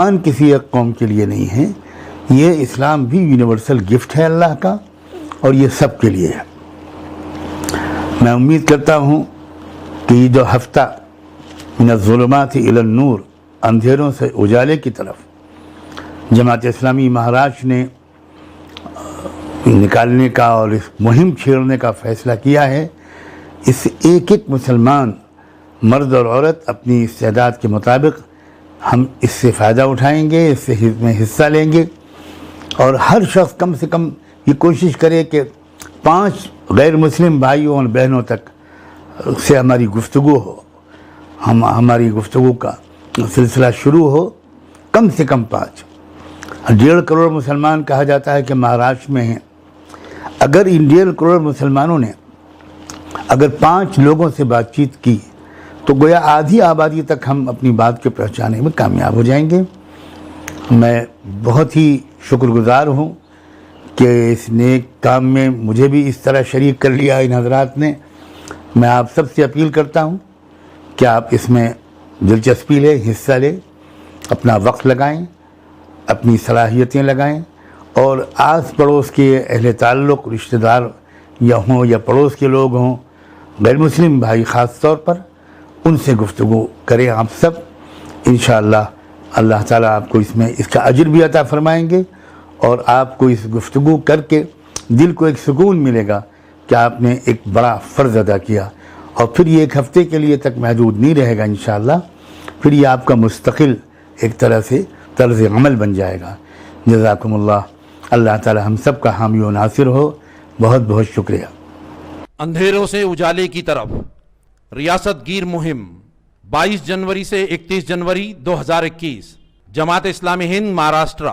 کسی ایک قوم کے لیے نہیں ہے، یہ اسلام بھی یونیورسل گفٹ ہے اللہ کا، اور یہ سب کے لیے ہے۔ میں امید کرتا ہوں کہ یہ جو ہفتہ من الظلمات الی النور، اندھیروں سے اجالے کی طرف جماعت اسلامی مہاراشٹر نے نکالنے کا اور اس مہم چھیڑنے کا فیصلہ کیا ہے، اس سے ایک ایک مسلمان مرد اور عورت اپنی استعداد کے مطابق ہم اس سے فائدہ اٹھائیں گے، اس سے میں حصہ لیں گے، اور ہر شخص کم سے کم یہ کوشش کرے کہ 5 غیر مسلم بھائیوں اور بہنوں تک سے ہماری گفتگو ہو، ہماری گفتگو کا سلسلہ شروع ہو، کم سے کم 5۔ 1.5 کروڑ مسلمان کہا جاتا ہے کہ مہاراشٹر میں ہیں۔ اگر ان 1.5 کروڑ مسلمانوں نے اگر 5 لوگوں سے بات چیت کی تو گویا آدھی آبادی تک ہم اپنی بات کو پہنچانے میں کامیاب ہو جائیں گے۔ میں بہت ہی شکر گزار ہوں کہ اس نیک کام میں مجھے بھی اس طرح شریک کر لیا ان حضرات نے۔ میں آپ سب سے اپیل کرتا ہوں کہ آپ اس میں دلچسپی لیں، حصہ لیں، اپنا وقت لگائیں، اپنی صلاحیتیں لگائیں، اور آس پڑوس کے اہل تعلق، رشتہ دار یا ہوں یا پڑوس کے لوگ ہوں، غیر مسلم بھائی خاص طور پر، ان سے گفتگو کریں آپ سب۔ انشاءاللہ اللہ تعالیٰ آپ کو اس کا اجر بھی عطا فرمائیں گے، اور آپ کو اس گفتگو کر کے دل کو ایک سکون ملے گا کہ آپ نے ایک بڑا فرض ادا کیا، اور پھر یہ 1 ہفتے کے لیے تک محدود نہیں رہے گا انشاءاللہ، پھر یہ آپ کا مستقل ایک طرح سے طرز عمل بن جائے گا۔ جزاکم اللہ، اللہ تعالیٰ ہم سب کا حامی و ناصر ہو۔ بہت بہت شکریہ۔ اندھیروں سے اجالے کی طرف ریاست گیر مہم 22 جنوری سے 31 جنوری 2021 جماعت اسلامی ہند مہاراشٹر